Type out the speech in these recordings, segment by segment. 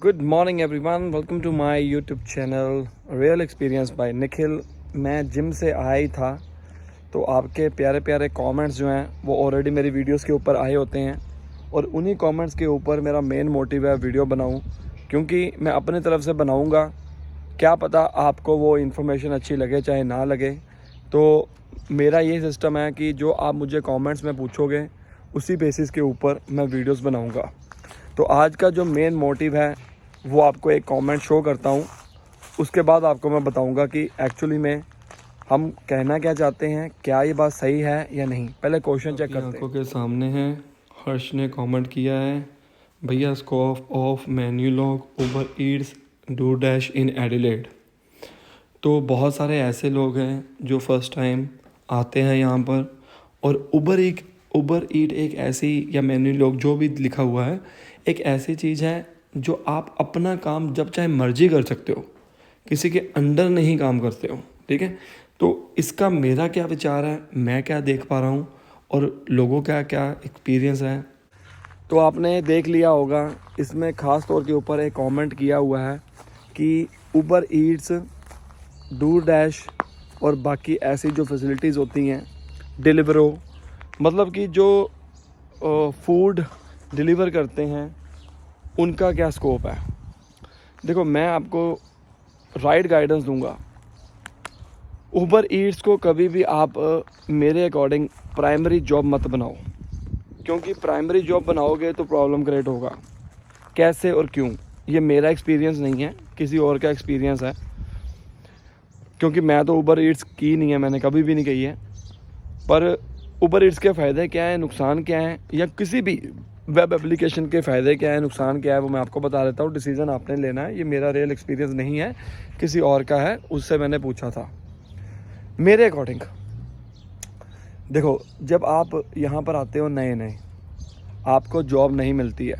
Good morning everyone, welcome to my YouTube channel real experience by Nikhil. मैं gym से आया ही था तो आपके प्यारे प्यारे कमेंट्स जो हैं वो ऑलरेडी मेरी वीडियोस के ऊपर आए होते हैं और उन्हीं कमेंट्स के ऊपर मेरा मेन मोटिव है वीडियो बनाऊं, क्योंकि मैं अपनी तरफ से बनाऊंगा। क्या पता आपको वो इन्फॉर्मेशन अच्छी लगे चाहे ना लगे। तो मेरा ये सिस्टम है कि जो आप मुझे कमेंट्स में पूछोगे उसी बेसिस के ऊपर मैं वीडियोस बनाऊंगा। तो आज का जो मेन मोटिव है वो आपको एक कमेंट शो करता हूँ, उसके बाद आपको मैं बताऊंगा कि एक्चुअली में हम कहना क्या चाहते हैं, क्या ये बात सही है या नहीं। पहले क्वेश्चन चेक करते हैं। आंखों के सामने है, हर्ष ने कमेंट किया है, भैया scope of menu log Uber Yeats do dash in Adelaide. तो बहुत सारे ऐसे लोग हैं जो फर्स्ट टाइम आते हैं यहाँ पर, और उबर ईट एक ऐसी, या मेन्यू लॉग जो भी लिखा हुआ है, एक ऐसी चीज़ है जो आप अपना काम जब चाहे मर्जी कर सकते हो, किसी के अंडर नहीं काम करते हो। ठीक है, तो इसका मेरा क्या विचार है, मैं क्या देख पा रहा हूँ और लोगों का क्या एक्सपीरियंस है, तो आपने देख लिया होगा। इसमें ख़ास तौर के ऊपर एक कमेंट किया हुआ है कि उबर ईट्स, डू डैश और बाकी ऐसी जो फैसिलिटीज़ होती हैं, डिलीवरो, मतलब कि जो फूड डिलीवर करते हैं उनका क्या स्कोप है। देखो, मैं आपको राइट गाइडेंस दूंगा। उबर ईट्स को कभी भी आप मेरे अकॉर्डिंग प्राइमरी जॉब मत बनाओ, क्योंकि प्राइमरी जॉब बनाओगे तो प्रॉब्लम क्रिएट होगा। कैसे और क्यों, ये मेरा एक्सपीरियंस नहीं है, किसी और का एक्सपीरियंस है, क्योंकि मैं तो उबर ईट्स की नहीं है, मैंने कभी भी नहीं कही है। पर उबर ईट्स के फ़ायदे क्या हैं, नुकसान क्या हैं, या किसी भी वेब एप्लीकेशन के फ़ायदे क्या है, नुकसान क्या है, वो मैं आपको बता देता हूँ। डिसीज़न आपने लेना है, ये मेरा रियल एक्सपीरियंस नहीं है, किसी और का है, उससे मैंने पूछा था। मेरे अकॉर्डिंग देखो, जब आप यहाँ पर आते हो नए, आपको जॉब नहीं मिलती है,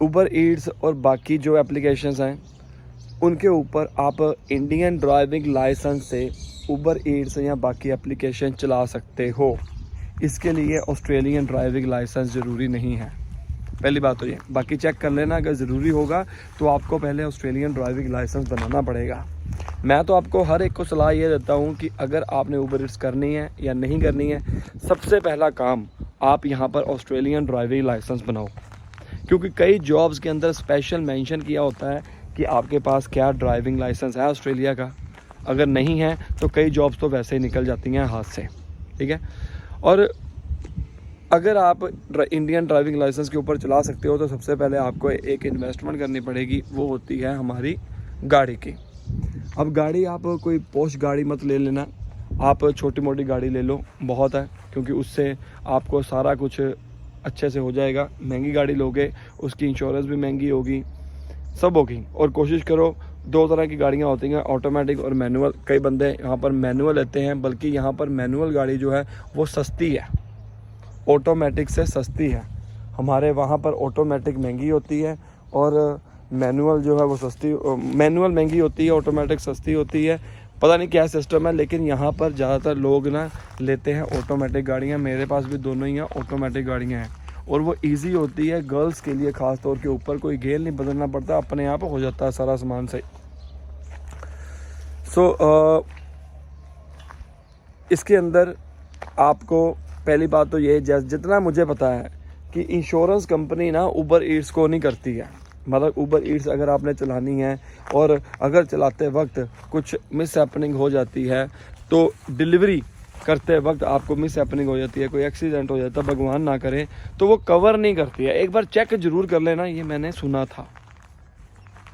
उबर ईट्स और बाकी जो एप्लीकेशंस हैं उनके ऊपर आप इंडियन ड्राइविंग लाइसेंस से उबर ईट्स या बाकी एप्लीकेशन चला सकते हो। इसके लिए ऑस्ट्रेलियन ड्राइविंग लाइसेंस ज़रूरी नहीं है, पहली बात तो ये। बाकी चेक कर लेना, अगर ज़रूरी होगा तो आपको पहले ऑस्ट्रेलियन ड्राइविंग लाइसेंस बनाना पड़ेगा। मैं तो आपको हर एक को सलाह ये देता हूँ कि अगर आपने उबर ईट्स करनी है या नहीं करनी है, सबसे पहला काम आप यहाँ पर ऑस्ट्रेलियन ड्राइविंग लाइसेंस बनाओ, क्योंकि कई जॉब्स के अंदर स्पेशल मेंशन किया होता है कि आपके पास क्या ड्राइविंग लाइसेंस है ऑस्ट्रेलिया का। अगर नहीं है तो कई जॉब्स तो वैसे ही निकल जाती हैं हाथ से। ठीक है, और अगर आप इंडियन ड्राइविंग लाइसेंस के ऊपर चला सकते हो तो सबसे पहले आपको एक इन्वेस्टमेंट करनी पड़ेगी, वो होती है हमारी गाड़ी की। अब गाड़ी आप कोई पोश गाड़ी मत ले लेना, आप छोटी मोटी गाड़ी ले लो, बहुत है, क्योंकि उससे आपको सारा कुछ अच्छे से हो जाएगा। महंगी गाड़ी लोगे उसकी इंश्योरेंस भी महंगी होगी, सब होगी। और कोशिश करो, दो तरह की गाड़ियाँ होती हैं, ऑटोमेटिक और मैनुअल। कई बंदे यहाँ पर मैनुअल लेते हैं, बल्कि यहाँ पर मैनुअल गाड़ी जो है वो सस्ती है, ऑटोमेटिक से सस्ती है। हमारे वहाँ पर ऑटोमेटिक महंगी होती है और मैनुअल जो है वो सस्ती, मैनुअल महंगी होती है, ऑटोमेटिक सस्ती होती है। पता नहीं क्या सिस्टम है, लेकिन यहाँ पर ज़्यादातर लोग ना लेते हैं ऑटोमेटिक गाड़ियाँ। मेरे पास भी दोनों ही हैं, ऑटोमेटिक गाड़ियाँ हैं, और वो इजी होती है गर्ल्स के लिए ख़ास तौर के ऊपर। कोई गेयर नहीं बदलना पड़ता, अपने आप हो जाता है सारा सामान सही। इसके अंदर आपको पहली बात तो ये, जितना मुझे पता है कि इंश्योरेंस कंपनी ना उबर ईट्स को नहीं करती है। मतलब उबर ईट्स अगर आपने चलानी है और अगर चलाते वक्त कुछ मिस हैपनिंग हो जाती है, तो डिलीवरी करते वक्त आपको मिस हैपनिंग हो जाती है, कोई एक्सीडेंट हो जाता है, भगवान ना करे, तो वो कवर नहीं करती है। एक बार चेक ज़रूर कर लेना, ये मैंने सुना था,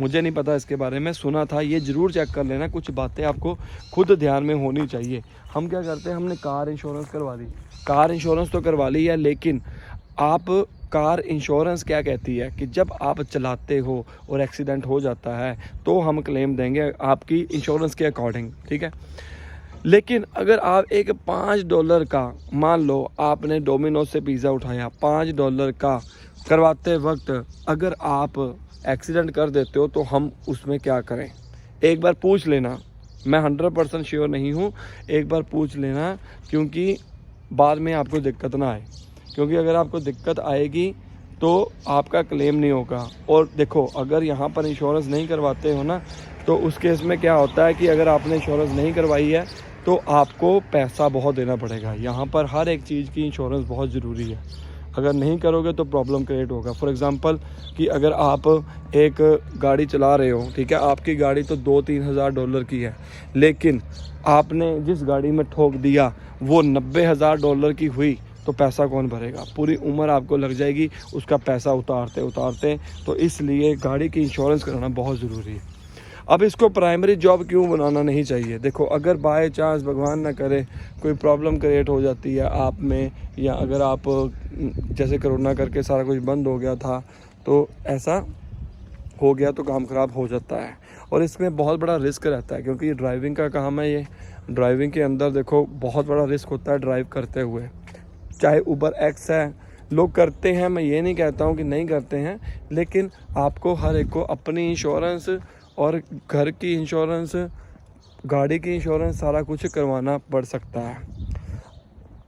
मुझे नहीं पता इसके बारे में, सुना था, ये ज़रूर चेक कर लेना। कुछ बातें आपको खुद ध्यान में होनी चाहिए। हम क्या करते हैं, हमने कार इंश्योरेंस करवा ली, कार इंश्योरेंस तो करवा ली है, लेकिन आप कार इंश्योरेंस क्या कहती है कि जब आप चलाते हो और एक्सीडेंट हो जाता है तो हम क्लेम देंगे आपकी इंश्योरेंस के अकॉर्डिंग। ठीक है, लेकिन अगर आप एक $5 का, मान लो आपने डोमिनोज से पिज़्ज़ा उठाया, $5 का करवाते वक्त अगर आप एक्सीडेंट कर देते हो तो हम उसमें क्या करें, एक बार पूछ लेना। मैं 100% श्योर नहीं हूँ, एक बार पूछ लेना, क्योंकि बाद में आपको दिक्कत ना आए। क्योंकि अगर आपको दिक्कत आएगी तो आपका क्लेम नहीं होगा। और देखो, अगर यहाँ पर इंश्योरेंस नहीं करवाते हो ना, तो उस केस में क्या होता है कि अगर आपने इंश्योरेंस नहीं करवाई है तो आपको पैसा बहुत देना पड़ेगा। यहाँ पर हर एक चीज़ की इंश्योरेंस बहुत ज़रूरी है, अगर नहीं करोगे तो प्रॉब्लम क्रिएट होगा। फॉर एग्ज़ाम्पल कि अगर आप एक गाड़ी चला रहे हो, ठीक है, आपकी गाड़ी तो 2-3 हज़ार डॉलर की है, लेकिन आपने जिस गाड़ी में ठोक दिया वो 90,000 डॉलर की हुई, तो पैसा कौन भरेगा? पूरी उम्र आपको लग जाएगी उसका पैसा उतारते उतारते। तो इसलिए गाड़ी की इंश्योरेंस कराना बहुत ज़रूरी है। अब इसको प्राइमरी जॉब क्यों बनाना नहीं चाहिए? देखो, अगर बाय चांस भगवान ना करे कोई प्रॉब्लम क्रिएट हो जाती है आप में, या अगर आप जैसे कोरोना करके सारा कुछ बंद हो गया था, तो ऐसा हो गया तो काम ख़राब हो जाता है। और इसमें बहुत बड़ा रिस्क रहता है, क्योंकि ये ड्राइविंग का काम है। ये ड्राइविंग के अंदर देखो बहुत बड़ा रिस्क होता है ड्राइव करते हुए। चाहे उबर एक्स है, लोग करते हैं, मैं ये नहीं कहता हूँ कि नहीं करते हैं, लेकिन आपको हर एक को अपनी इंश्योरेंस और घर की इंश्योरेंस, गाड़ी की इंश्योरेंस, सारा कुछ करवाना पड़ सकता है।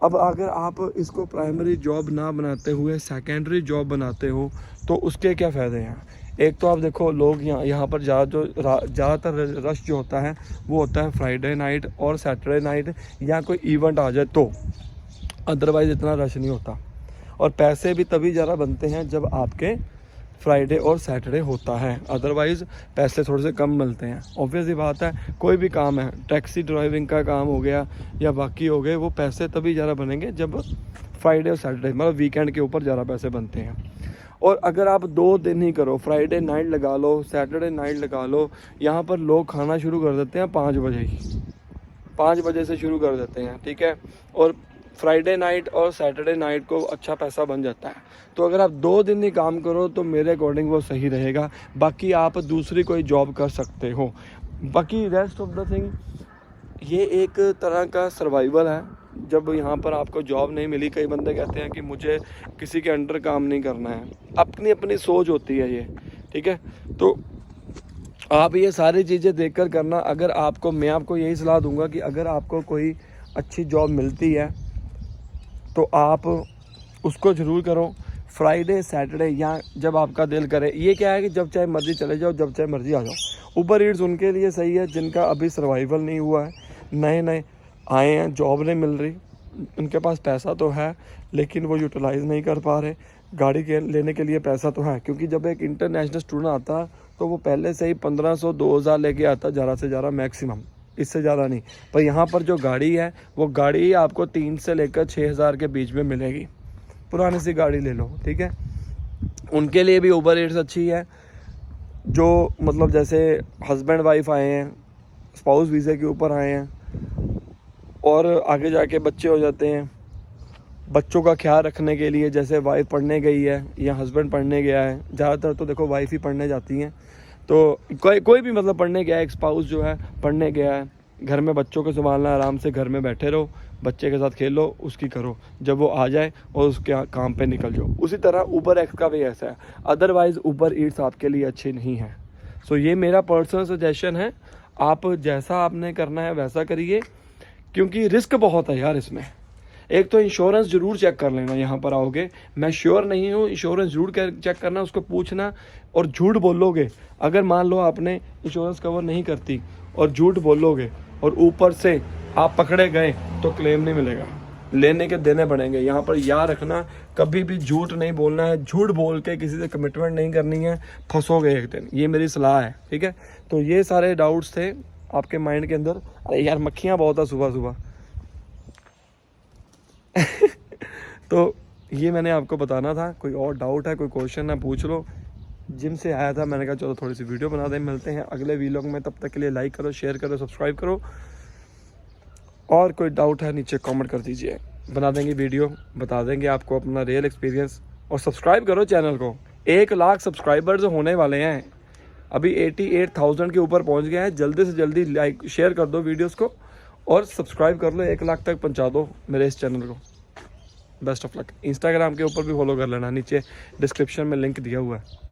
अब अगर आप इसको प्राइमरी जॉब ना बनाते हुए सेकेंडरी जॉब बनाते हो तो उसके क्या फ़ायदे हैं? एक तो आप देखो, लोग यहाँ पर ज़्यादातर रश जो होता है वो होता है फ्राइडे नाइट और सैटरडे नाइट, या कोई इवेंट आ जाए तो, अदरवाइज़ इतना रश नहीं होता। और पैसे भी तभी ज़्यादा बनते हैं जब आपके फ्राइडे और सैटरडे होता है, अदरवाइज़ पैसे थोड़े से कम मिलते हैं। ऑब्वियस ही बात है, कोई भी काम है, टैक्सी ड्राइविंग का काम हो गया या बाकी हो गए, वो पैसे तभी ज़्यादा बनेंगे जब फ्राइडे और सैटरडे, मतलब वीकेंड के ऊपर ज़्यादा पैसे बनते हैं। और अगर आप 2 दिन ही करो, फ्राइडे नाइट लगा लो, सैटरडे नाइट लगा लो, यहाँ पर लोग खाना शुरू कर देते हैं 5 बजे ही, 5 बजे से शुरू कर देते हैं, ठीक है। और फ्राइडे नाइट और सैटरडे नाइट को अच्छा पैसा बन जाता है। तो अगर आप 2 दिन ही काम करो तो मेरे अकॉर्डिंग वो सही रहेगा। बाकी आप दूसरी कोई जॉब कर सकते हो। बाकी रेस्ट ऑफ द थिंग, ये एक तरह का सर्वाइवल है। जब यहाँ पर आपको जॉब नहीं मिली, कई बंदे कहते हैं कि मुझे किसी के अंडर काम नहीं करना है, अपनी अपनी सोच होती है ये, ठीक है। तो आप ये सारी चीज़ें देखकर करना। अगर आपको, मैं आपको यही सलाह दूंगा कि अगर आपको कोई अच्छी जॉब मिलती है तो आप उसको ज़रूर करो, फ्राइडे सैटरडे, या जब आपका दिल करे। ये क्या है कि जब चाहे मर्ज़ी चले जाओ, जब चाहे मर्ज़ी आ जाओ। उबर ईट्स उनके लिए सही है जिनका अभी सर्वाइवल नहीं हुआ है, नए नए आए हैं, जॉब नहीं मिल रही, उनके पास पैसा तो है लेकिन वो यूटिलाइज़ नहीं कर पा रहे। गाड़ी के लेने के लिए पैसा तो है, क्योंकि जब एक इंटरनेशनल स्टूडेंट आता है तो वो पहले से ही 1500-2000 लेके आता, ज़्यादा से ज़्यादा मैक्सिमम, इससे ज़्यादा नहीं। पर यहाँ पर जो गाड़ी है वो गाड़ी आपको 3 से लेकर 6,000 के बीच में मिलेगी। पुरानी सी गाड़ी ले लो, ठीक है। उनके लिए भी उबर ईट्स अच्छी है, जो मतलब जैसे हस्बैंड वाइफ आए हैं, स्पाउस वीज़े के ऊपर आए हैं और आगे जाके बच्चे हो जाते हैं, बच्चों का ख्याल रखने के लिए, जैसे वाइफ पढ़ने गई है या हस्बैंड पढ़ने गया है, ज़्यादातर तो देखो वाइफ ही पढ़ने जाती हैं, तो कोई भी मतलब पढ़ने गया है, एक स्पाउस जो है पढ़ने गया है, घर में बच्चों को संभालना, आराम से घर में बैठे रहो, बच्चे के साथ खेलो, उसकी करो, जब वो आ जाए और उसके काम पे निकल जाओ। उसी तरह उबर एक्स का भी ऐसा है, अदरवाइज़ उबर ईट्स आपके लिए अच्छी नहीं है। सो ये मेरा पर्सनल सजेशन है, आप जैसा आपने करना है वैसा करिए, क्योंकि रिस्क बहुत है यार इसमें। एक तो इंश्योरेंस ज़रूर चेक कर लेना, यहाँ पर आओगे, मैं श्योर नहीं हूँ, इंश्योरेंस ज़रूर चेक करना, उसको पूछना। और झूठ बोलोगे, अगर मान लो आपने इंश्योरेंस कवर नहीं करती और झूठ बोलोगे और ऊपर से आप पकड़े गए तो क्लेम नहीं मिलेगा, लेने के देने पड़ेंगे। यहाँ पर याद रखना, कभी भी झूठ नहीं बोलना है, झूठ बोल के किसी से कमिटमेंट नहीं करनी है, फंसोगे एक दिन, ये मेरी सलाह है, ठीक है। तो ये सारे डाउट्स थे आपके माइंड के अंदर। अरे यार मक्खियाँ बहुत है सुबह सुबह तो ये मैंने आपको बताना था। कोई और डाउट है, कोई क्वेश्चन है, पूछ लो। जिम से आया था, मैंने कहा चलो थोड़ी सी वीडियो बना दें। मिलते हैं अगले वीलॉग में, तब तक के लिए लाइक करो, शेयर करो, सब्सक्राइब करो। और कोई डाउट है नीचे कमेंट कर दीजिए, बना देंगे वीडियो, बता देंगे आपको अपना रियल एक्सपीरियंस। और सब्सक्राइब करो चैनल को, 1 लाख सब्सक्राइबर्स होने वाले हैं, अभी 88,000 के ऊपर पहुंच गए हैं। जल्दी से जल्दी लाइक शेयर कर दो वीडियोस को और सब्सक्राइब कर लो, 1 लाख तक पहुंचा दो मेरे इस चैनल को। Best of luck. इंस्टाग्राम के ऊपर भी फॉलो कर लेना, नीचे डिस्क्रिप्शन में लिंक दिया हुआ है।